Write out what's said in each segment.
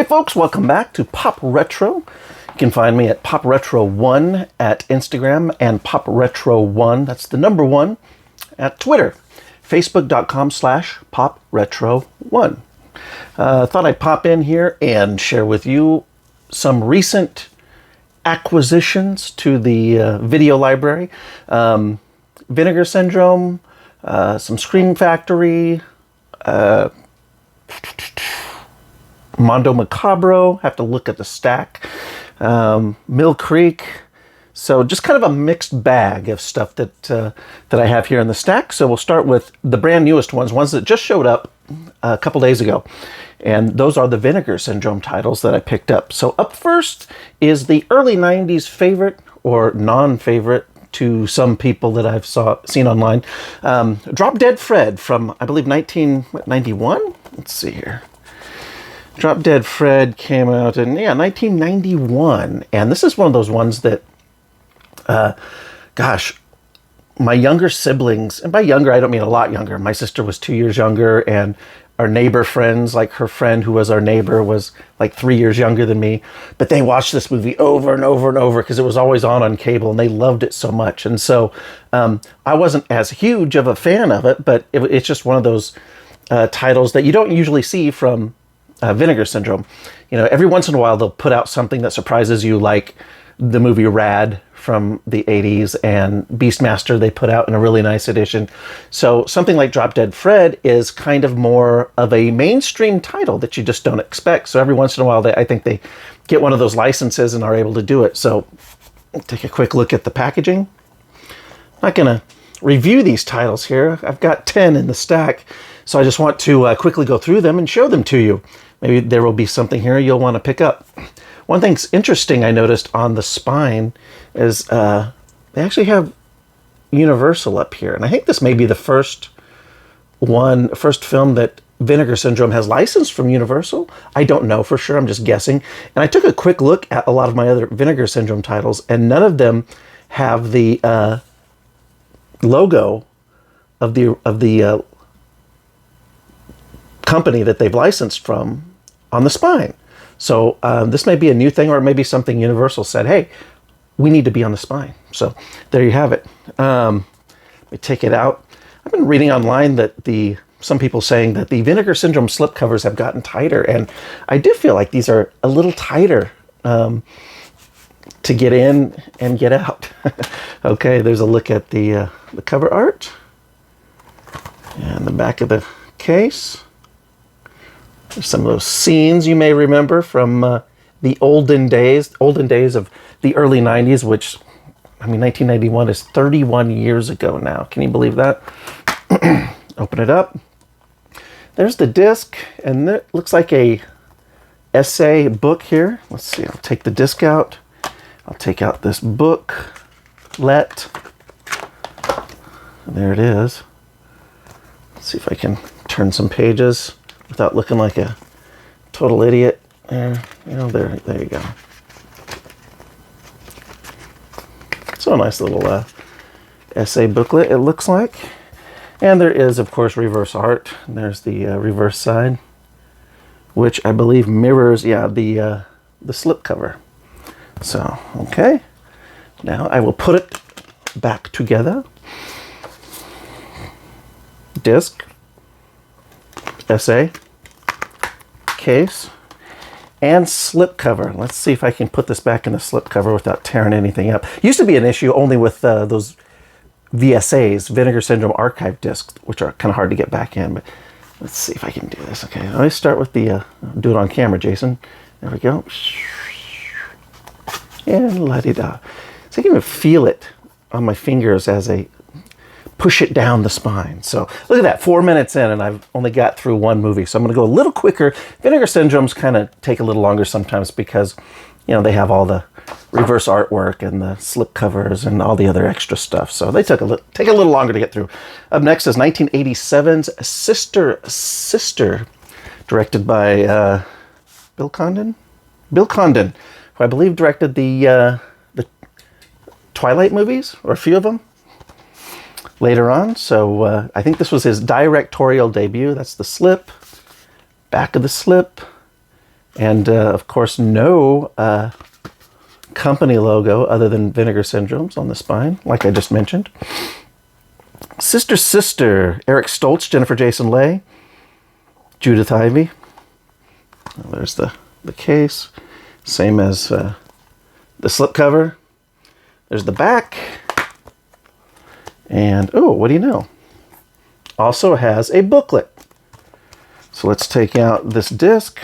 Hey folks, welcome back to Pop Retro. You can find me at Pop Retro 1 at Instagram and Pop Retro 1, that's the number 1, at Twitter. Facebook.com/Pop Retro 1. Thought I'd pop in here and share with you some recent acquisitions to the video library. Vinegar Syndrome, some Scream Factory, Mondo Macabro, have to look at the stack, Mill Creek. So just kind of a mixed bag of stuff that I have here in the stack. So we'll start with the brand newest ones that just showed up a couple days ago. And those are the Vinegar Syndrome titles that I picked up. So up first is the early 90s favorite, or non-favorite to some people that I've seen online. Drop Dead Fred from, I believe, 1991? Let's see here. Drop Dead Fred came out in, 1991. And this is one of those ones that, my younger siblings, and by younger, I don't mean a lot younger. My sister was 2 years younger, and our neighbor friends, like her friend who was our neighbor, was like 3 years younger than me. But they watched this movie over and over and over because it was always on cable, and they loved it so much. And so I wasn't as huge of a fan of it, but it's just one of those titles that you don't usually see from Vinegar Syndrome. You know, every once in a while they'll put out something that surprises you, like the movie Rad from the 80s, and Beastmaster they put out in a really nice edition. So something like Drop Dead Fred is kind of more of a mainstream title that you just don't expect. So every once in a while I think they get one of those licenses and are able to do it. So take a quick look at the packaging. I'm not going to review these titles here. I've got 10 in the stack, so I just want to quickly go through them and show them to you. Maybe there will be something here you'll want to pick up. One thing's interesting I noticed on the spine is they actually have Universal up here. And I think this may be the first film that Vinegar Syndrome has licensed from Universal. I don't know for sure, I'm just guessing. And I took a quick look at a lot of my other Vinegar Syndrome titles, and none of them have the logo of the company that they've licensed from on the spine. So this may be a new thing, or it may be something Universal said, hey, we need to be on the spine. So there you have it. Let me take it out. I've been reading online that some people saying that the Vinegar Syndrome slipcovers have gotten tighter, and I do feel like these are a little tighter to get in and get out. Okay, there's a look at the cover art and the back of the case. There's some of those scenes you may remember from the olden days of the early 90s, which, 1991 is 31 years ago now. Can you believe that? Open it up. There's the disc, and it looks like a essay book here. Let's see, I'll take the disc out. I'll take out this booklet. There it is. Let's see if I can turn some pages without looking like a total idiot. There you go. So a nice little essay booklet, it looks like. And there is, of course, reverse art. There's the reverse side, which I believe mirrors, the slipcover. So, okay. Now I will put it back together. Disc, essay, case, and slipcover. Let's see if I can put this back in the slipcover without tearing anything up. Used to be an issue only with those VSAs, Vinegar Syndrome archive discs, which are kind of hard to get back in, but let's see if I can do this. Okay, let me start with the, do it on camera, Jason. There we go. And la-di-da. So I can even feel it on my fingers as I push it down the spine. So look at that, 4 minutes in, and I've only got through one movie. So I'm going to go a little quicker. Vinegar Syndromes kind of take a little longer sometimes because, they have all the reverse artwork and the slip covers and all the other extra stuff. So they take a little longer to get through. Up next is 1987's Sister, directed by Bill Condon, who I believe directed the Twilight movies, or a few of them, later on. So I think this was his directorial debut. That's the slip, back of the slip, And of course, no company logo other than Vinegar Syndrome's on the spine, like I just mentioned. Sister Sister, Eric Stoltz, Jennifer Jason Leigh, Judith Ivey. There's the case, same as the slipcover. There's the back. And, oh, what do you know? Also has a booklet. So let's take out this disc.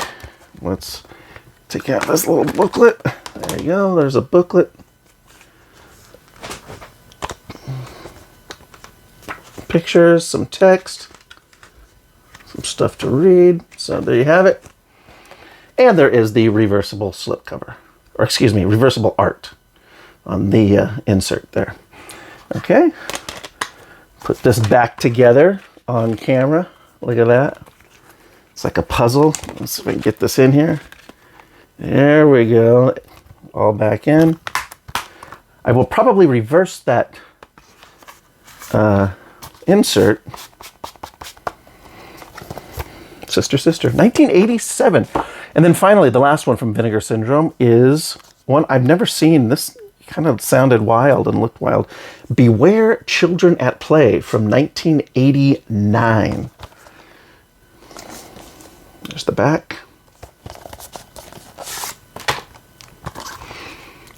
Let's take out this little booklet. There you go. There's a booklet. Pictures, some text, some stuff to read. So there you have it. And there is the reversible slipcover. Or excuse me, reversible art on the insert there. Okay. Put this back together on camera. Look at that. It's like a puzzle. Let's see if we can get this in here. There we go. All back in. I will probably reverse that insert. Sister Sister, 1987. And then finally, the last one from Vinegar Syndrome is one I've never seen. This kind of sounded wild and looked wild. Beware Children at Play from 1989. There's the back.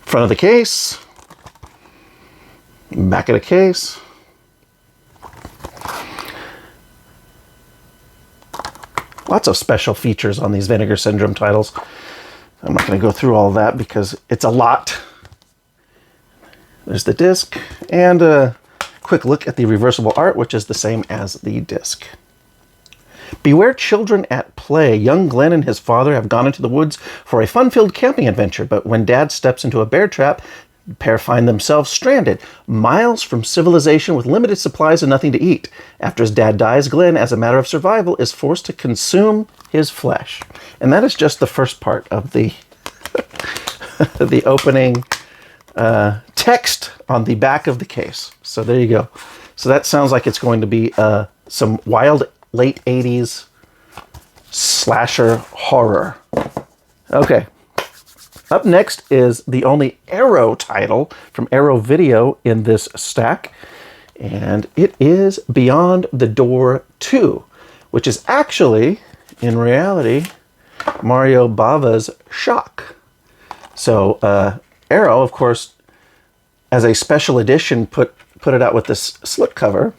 Front of the case. Back of the case. Lots of special features on these Vinegar Syndrome titles. I'm not going to go through all that because it's a lot. There's the disc and a quick look at the reversible art, which is the same as the disc. Beware Children at Play. Young Glenn and his father have gone into the woods for a fun-filled camping adventure, but when Dad steps into a bear trap, the pair find themselves stranded, miles from civilization with limited supplies and nothing to eat. After his dad dies, Glenn, as a matter of survival, is forced to consume his flesh. And that is just the first part of the the opening text on the back of the case. So there you go. So that sounds like it's going to be some wild late 80s slasher horror. Okay. Up next is the only Arrow title from Arrow Video in this stack. And it is Beyond the Door 2, which is actually, in reality, Mario Bava's Shock. So Arrow, of course, as a special edition, put it out with this slipcover.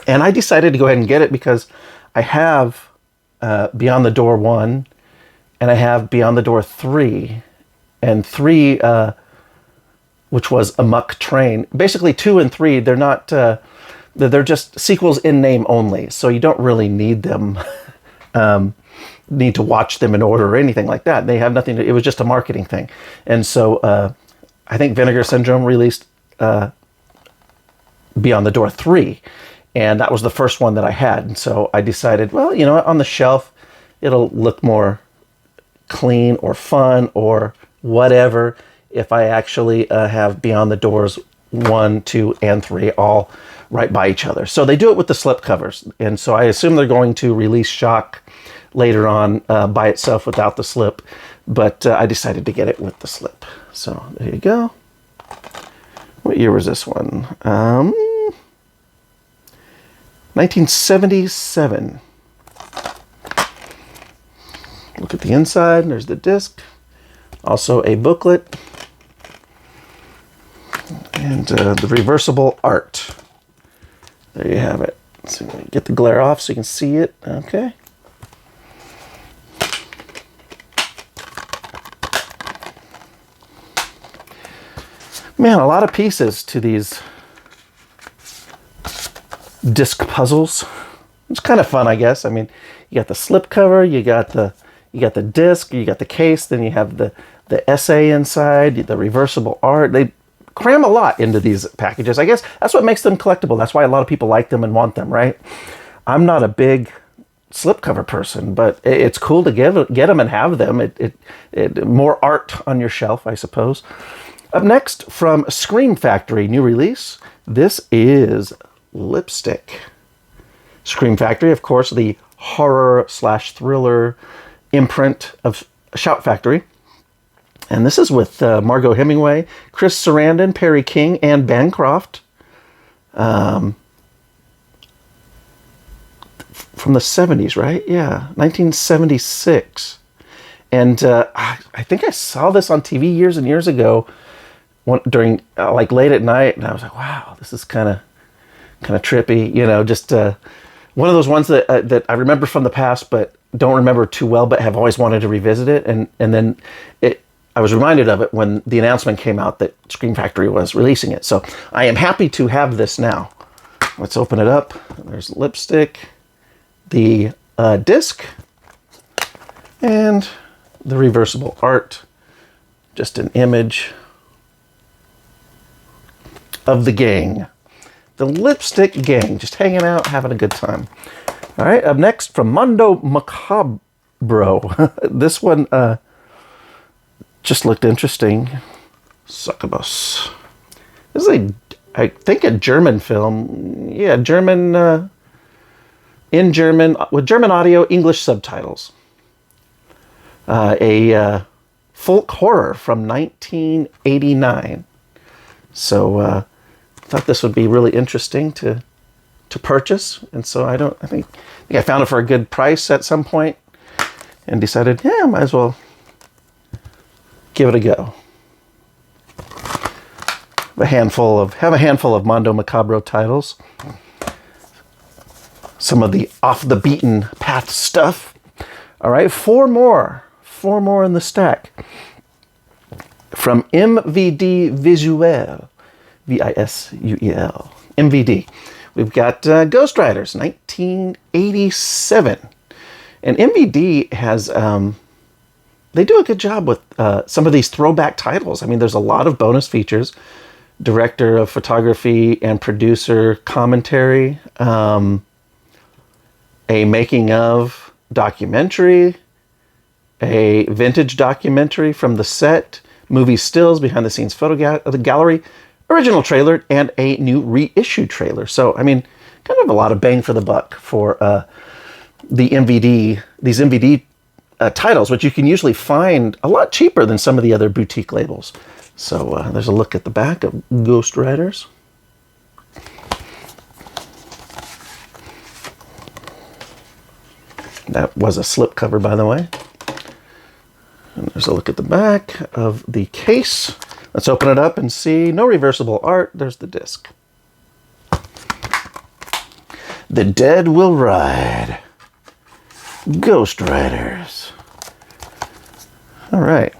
And I decided to go ahead and get it because I have Beyond the Door 1 and I have Beyond the Door 3. And 3, which was Amok Train. Basically 2 and 3, they're not, they're just sequels in name only. So you don't really need them, need to watch them in order or anything like that. They have nothing to, it was just a marketing thing. And so I think Vinegar Syndrome released Beyond the Door 3. And that was the first one that I had. And so I decided, well, you know, on the shelf, it'll look more clean or fun or whatever if I actually have Beyond the Doors 1, 2, and 3 all right by each other. So they do it with the slip covers. And so I assume they're going to release Shock later on by itself without the slip. But I decided to get it with the slip. So there you go. What year was this one? 1977. Look at the inside. There's the disc. Also a booklet. And the reversible art. There you have it. So get the glare off so you can see it. Okay. Man, a lot of pieces to these disc puzzles. It's kind of fun, I guess. I mean, you got the slipcover, you got the disc, you got the case, then you have the essay inside, the reversible art. They cram a lot into these packages. I guess that's what makes them collectible. That's why a lot of people like them and want them, right? I'm not a big slipcover person, but it's cool to get them and have them. It more art on your shelf, I suppose. Up next, from Scream Factory, new release, this is Lipstick. Scream Factory, of course, the horror/thriller imprint of Shout Factory. And this is with Margot Hemingway, Chris Sarandon, Perry King, and Bancroft. From the 70s, right? Yeah, 1976. And I think I saw this on TV years and years ago during, like, late at night. And I was like, wow, this is kind of trippy. You know, just one of those ones that I remember from the past, but don't remember too well, but have always wanted to revisit it. And then I was reminded of it when the announcement came out that Scream Factory was releasing it. So I am happy to have this now. Let's open it up. There's lipstick, the disc, and the reversible art. Just an image of the gang. The Lipstick Gang, just hanging out, having a good time. All right, up next from Mondo Macabro. This one just looked interesting. Succubus. This is I think a German film. Yeah, German, in German, with German audio, English subtitles. A folk horror from 1989. So I thought this would be really interesting to purchase. And so I think I found it for a good price at some point and decided, yeah, might as well give it a go. Have a handful of Mondo Macabro titles. Some of the off the beaten path stuff. All right, four more in the stack. From MVD Visuel, VISUEL, MVD. We've got Ghostriders, 1987. And MVD has, they do a good job with some of these throwback titles. I mean, there's a lot of bonus features. Director of photography and producer commentary. A making of documentary. A vintage documentary from the set. Movie stills, behind the scenes photo gallery. Original trailer, and a new reissue trailer. So, I mean, kind of a lot of bang for the buck for these MVD titles, which you can usually find a lot cheaper than some of the other boutique labels. So there's a look at the back of Ghostriders. That was a slipcover, by the way. And there's a look at the back of the case. Let's open it up and see. No reversible art. There's the disc. The Dead Will Ride. Ghostriders. All right.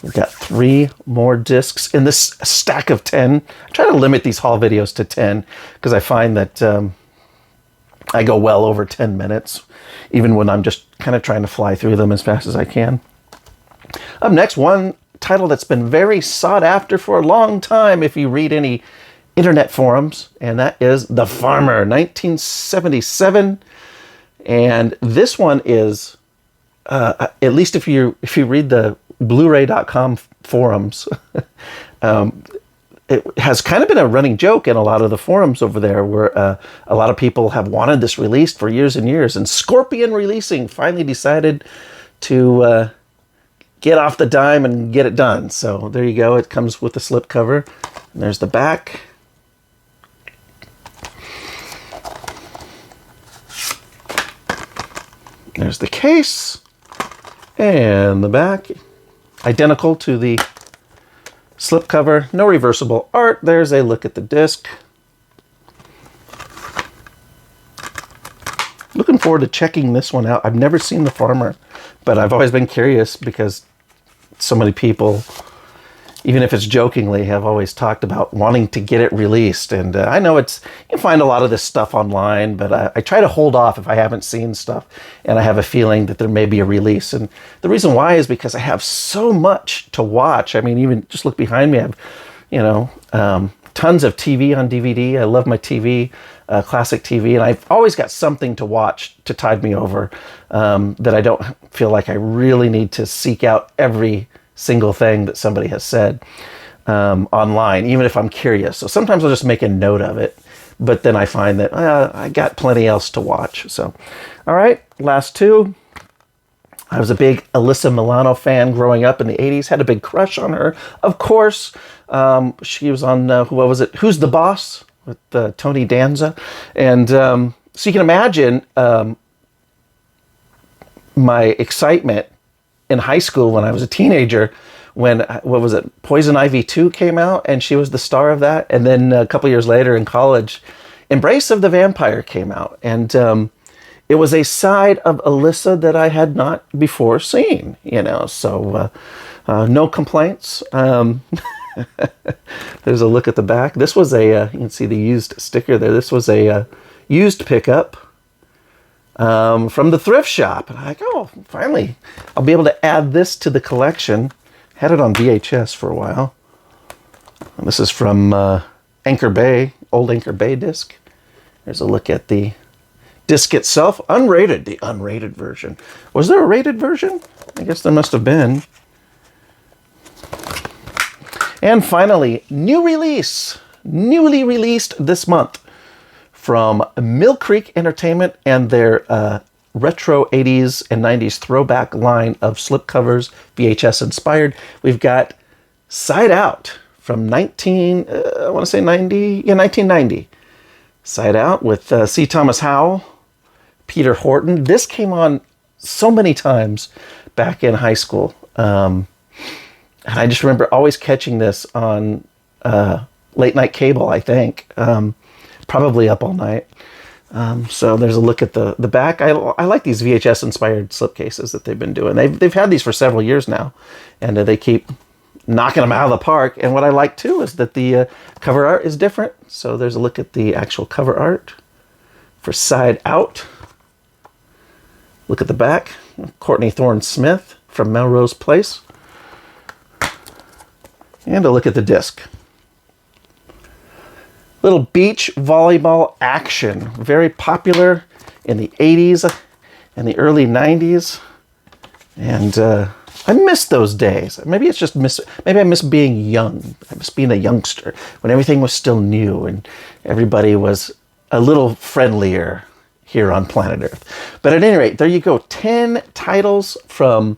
We've got 3 more discs in this stack of 10. I try to limit these haul videos to 10 because I find that I go well over 10 minutes, even when I'm just kind of trying to fly through them as fast as I can. Up next, one title that's been very sought after for a long time if you read any internet forums, and that is The Farmer, 1977. And this one is, at least if you read the Blu-ray.com forums, it has kind of been a running joke in a lot of the forums over there where a lot of people have wanted this released for years and years, and Scorpion Releasing finally decided to get off the dime and get it done. So there you go. It comes with the slipcover. And there's the back. There's the case. And the back. Identical to the slipcover. No reversible art. There's a look at the disc. Looking forward to checking this one out. I've never seen The Farmer, but I've always been curious because so many people, even if it's jokingly, have always talked about wanting to get it released. And I know you can find a lot of this stuff online, but I try to hold off if I haven't seen stuff and I have a feeling that there may be a release. And the reason why is because I have so much to watch. I mean, even just look behind me. I have, tons of TV on DVD. I love my TV, classic TV, and I've always got something to watch to tide me over that I don't feel like I really need to seek out every single thing that somebody has said online, even if I'm curious. So sometimes I'll just make a note of it, but then I find that I got plenty else to watch. So, all right, last 2. I was a big Alyssa Milano fan growing up in the 80s, had a big crush on her. Of course, she was on, what was it? Who's the Boss? With Tony Danza. And so you can imagine my excitement in high school when I was a teenager when, what was it? Poison Ivy 2 came out and she was the star of that. And then a couple years later in college, Embrace of the Vampire came out. And it was a side of Alyssa that I had not before seen, you know, so no complaints. There's a look at the back. This was a, you can see the used sticker there. This was a used pickup from the thrift shop. And I'm like, oh, finally, I'll be able to add this to the collection. Had it on VHS for a while. And this is from Anchor Bay, old Anchor Bay disc. There's a look at the disc itself, unrated, the unrated version. Was there a rated version? I guess there must have been. And finally, newly released this month from Mill Creek Entertainment and their retro 80s and 90s throwback line of slipcovers, VHS inspired. We've got Side Out from 1990. Side Out with C. Thomas Howell, Peter Horton. This came on so many times back in high school. And I just remember always catching this on late night cable, I think. Probably Up All Night. So there's a look at the back. I like these VHS inspired slipcases that they've been doing. They've had these for several years now. And they keep knocking them out of the park. And what I like too is that the cover art is different. So there's a look at the actual cover art for Side Out. Look at the back. Courtney Thorne Smith from Melrose Place. And a look at the disc. Little beach volleyball action. Very popular in the 80s and the early 90s. And I miss those days. Maybe it's just maybe I miss being young. I miss being a youngster when everything was still new and everybody was a little friendlier here on planet Earth. But at any rate, there you go. 10 titles from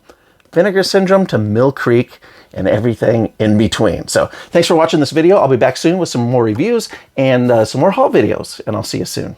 Vinegar Syndrome to Mill Creek and everything in between. So thanks for watching this video. I'll be back soon with some more reviews and some more haul videos, and I'll see you soon.